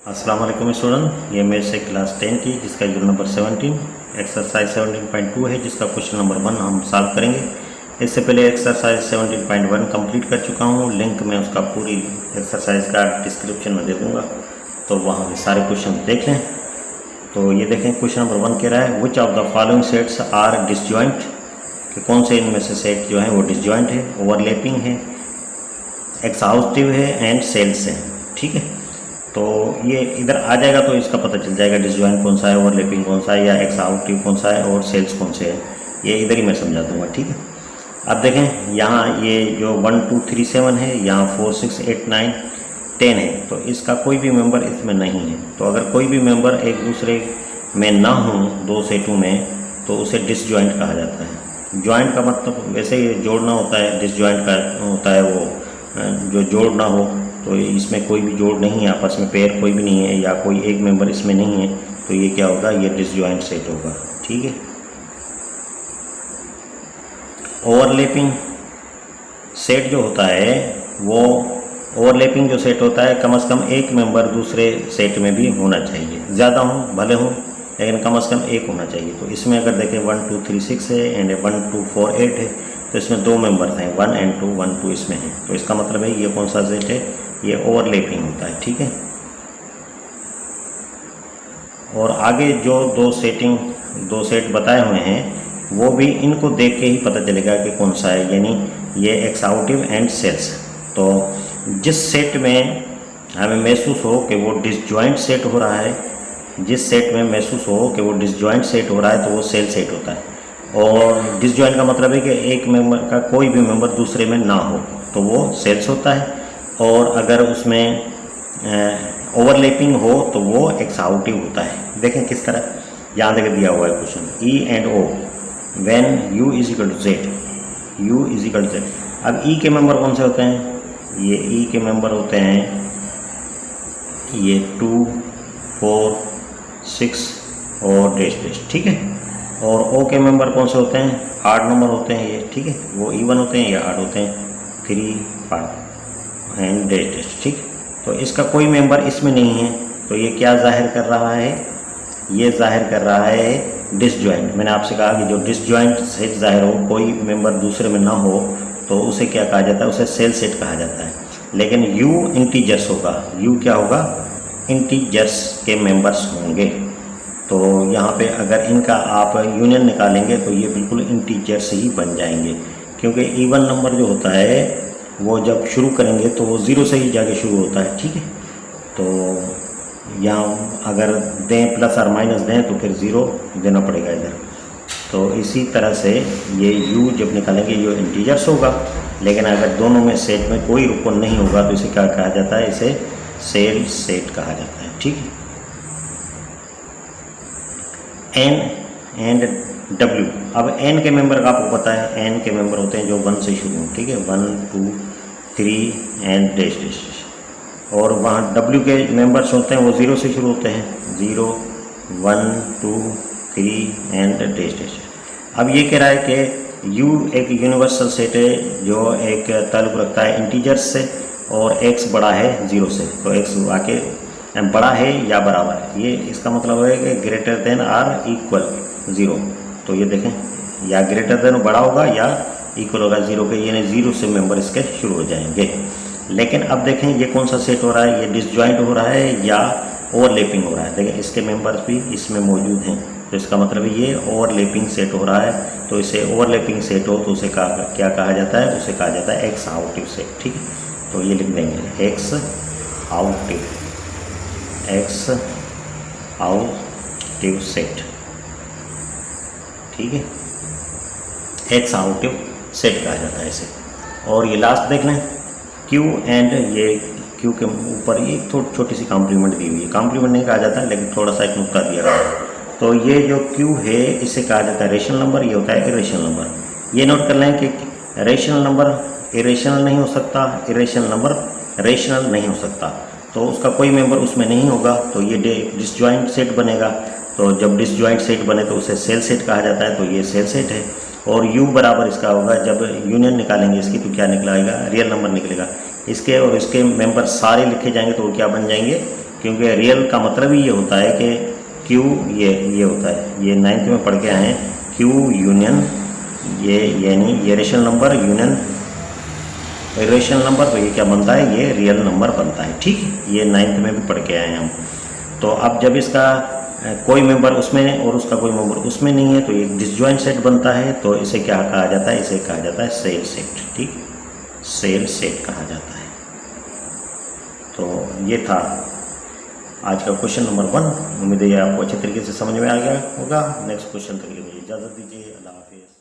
अस्सलाम वालेकुम स्टूडेंट, ये मेरे से क्लास 10 की जिसका यूनिट नंबर 17 एक्सरसाइज 17.2 है जिसका क्वेश्चन नंबर 1 हम सॉल्व करेंगे। इससे पहले एक्सरसाइज 17.1 कंप्लीट कर चुका हूँ। लिंक मैं उसका पूरी एक्सरसाइज का डिस्क्रिप्शन में दे दूँगा, तो वहाँ सारे क्वेश्चन देख लें। तो ये देखें, क्वेश्चन नंबर 1 कह रहा है which of the following sets are disjoint, कि कौन से इनमें से सेट जो है वो डिसजॉइंट है, ओवरलैपिंग है, एक्सहाउस्टिव है एंड सेल्स है। ठीक है, तो ये इधर आ जाएगा तो इसका पता चल जाएगा डिसजॉइंट कौन सा है, ओवरलैपिंग कौन सा है, या एक्सहाउस्टिव कौन सा है और सेल्स कौन से है। ये इधर ही मैं समझा दूंगा। ठीक है, अब देखें यहाँ ये जो 1 2 3 7 है, यहाँ 4 6 8 9 10 है, तो इसका कोई भी मेंबर इसमें नहीं है। तो अगर कोई भी मेंबर एक दूसरे में ना हो दो सेटों में, तो उसे डिसजॉइंट कहा जाता है। जॉइंट का मतलब वैसे ही जोड़ना होता है, डिसजॉइंट का होता है वो जो जोड़ ना हो। तो इसमें कोई भी जोड़ नहीं है, आपस में पेयर कोई भी नहीं है, या कोई एक मेंबर इसमें नहीं है, तो ये क्या होगा, ये डिसजॉइंट सेट होगा। ठीक है, ओवरलैपिंग सेट जो होता है वो ओवरलैपिंग जो सेट होता है, कम से कम एक मेंबर दूसरे सेट में भी होना चाहिए। ज़्यादा हो भले हो, लेकिन कम से कम एक होना चाहिए। तो इसमें अगर देखें 1 2 3 6 है एंड 1 2 4 8 है, तो इसमें दो मेंबर हैं 1 एंड 2, 1 2 इसमें है। तो इसका मतलब है ये कौन सा सेट है, ये ओवरलैपिंग होता है। ठीक है, और आगे जो दो सेट बताए हुए हैं वो भी इनको देख के ही पता चलेगा कि कौन सा है, यानी ये एक्सहाउस्टिव एंड सेल्स। तो जिस सेट में हमें महसूस हो कि वो डिसजॉइंट सेट हो रहा है, जिस सेट में महसूस हो कि वो डिसजॉइंट सेट हो रहा है, तो वो सेल सेट होता है। और डिसजॉइंट का मतलब है कि एक मेंबर का कोई भी मेंबर दूसरे में ना हो, तो वो सेल्स होता है। और अगर उसमें ओवरलैपिंग हो तो वो एक्सहाउस्टिव होता है। देखें किस तरह, यहाँ देख दिया हुआ है question, E and O when U is equal to Z, U is equal to Z. अब ई के मेंबर कौन से होते हैं, ये ई के मेंबर होते हैं ये 2 4 6 और डैश डैश। ठीक है, और ओ के मेंबर कौन से होते हैं, 8 नंबर होते हैं ये। ठीक है, वो इवन होते हैं या 8 होते हैं, 3 5 एंड डैश डैश। ठीक, तो इसका कोई मेंबर इसमें नहीं है, तो ये क्या जाहिर कर रहा है, ये जाहिर कर रहा है डिसजॉइंट। मैंने आपसे कहा कि जो डिसजॉइंट सेट जाहिर हो, कोई मेंबर दूसरे में ना हो, तो उसे क्या कहा जाता है, उसे सेल सेट कहा जाता है। लेकिन यू इंटीजर्स होगा, यू क्या होगा, इंटीजर्स के मेंबर्स होंगे। तो यहाँ पे अगर इनका आप यूनियन निकालेंगे तो ये बिल्कुल इंटीजर्स ही बन जाएंगे, क्योंकि इवन नंबर जो होता है वो जब शुरू करेंगे तो वो 0 से ही जाके शुरू होता है। ठीक है, तो यहाँ अगर दें प्लस और माइनस दें तो फिर 0 देना पड़ेगा इधर। तो इसी तरह से ये u जब निकालेंगे ये इंटीजर्स होगा, लेकिन अगर दोनों में सेट में कोई रुकन नहीं होगा तो इसे क्या कहा जाता है, इसे सेल सेट कहा जाता है। ठीक है, एन एंड डब्ल्यू। अब एन के मेंबर का आपको पता है, एन के मेंबर होते हैं जो 1 से शुरू हों। ठीक है, 1 2 3 एंड डैश डैश। और वहाँ डब्ल्यू के मेंबर्स होते हैं वो 0 से शुरू होते हैं, 0 1 2 3 एंड डैश डैश। अब ये कह रहा है कि यू एक यूनिवर्सल सेट है जो एक ताल्लुक़ रखता है इंटीजर्स से, और एक्स बड़ा है 0 से, तो एक्स आके बड़ा है या बराबर है। ये इसका मतलब है कि ग्रेटर देन आर इक्वल 0। तो ये देखें, या ग्रेटर देन बड़ा होगा या इक्वल होगा 0 के, यानी 0 से मेंबर इसके शुरू हो जाएंगे। लेकिन अब देखें ये कौन सा सेट हो रहा है, ये डिसजॉइंट हो रहा है या ओवरलैपिंग हो रहा है। देखें इसके मेंबर्स भी इसमें मौजूद हैं, तो इसका मतलब ये ओवरलैपिंग सेट हो रहा है। तो इसे ओवरलैपिंग सेट हो तो उसे क्या कहा जाता है, उसे कहा जाता है एक्सहाउस्टिव सेट। ठीक है, तो ये लिख देंगे एक्सहाउस्टिव, एक्सहाउस्टिव सेट। ठीक है, एक्सहाउस्टिव सेट कहा जाता है इसे। और ये लास्ट देख लें, क्यू एंड, ये क्यू के ऊपर ये थोड़ी छोटी सी कॉम्प्लीमेंट दी हुई है। कॉम्प्लीमेंट नहीं कहा जाता, लेकिन थोड़ा सा एक नुक्ता दिया गया है। तो ये जो क्यू है इसे कहा जाता है रेशनल नंबर, ये होता है इरेशनल नंबर। ये नोट कर लें कि रेशनल नंबर इरेशनल नहीं हो सकता, इरेशनल नंबर रेशनल नहीं हो सकता। तो उसका कोई मेंबर उसमें नहीं होगा, तो ये डिसजॉइंट सेट बनेगा। तो जब डिसजॉइंट सेट बने तो उसे सेल सेट कहा जाता है, तो ये सेल सेट है। और u बराबर इसका होगा, जब यूनियन निकालेंगे इसकी तो क्या निकलेगा, रियल नंबर निकलेगा। इसके और इसके मेंबर सारे लिखे जाएंगे तो वो क्या बन जाएंगे, क्योंकि रियल का मतलब ही ये होता है कि क्यू ये होता है, ये 9th में पढ़ के आए हैं, क्यू यूनियन ये, यानी ये rational number union rational number, तो ये क्या बनता है, ये रियल नंबर बनता है। ठीक है, ये 9th में भी पढ़ के आए हैं हम। तो अब जब इसका कोई मेंबर उसमें और उसका कोई मेंबर उसमें नहीं है तो ये डिसजॉइंट सेट बनता है, तो इसे क्या कहा जाता है, इसे कहा जाता है सेल सेट। ठीक, सेल सेट कहा जाता है। तो ये था आज का क्वेश्चन नंबर 1। उम्मीद है आपको अच्छे तरीके से समझ में आ गया होगा। नेक्स्ट क्वेश्चन तक के लिए मुझे इजाज़त दीजिए। अल्लाह हाफिज़।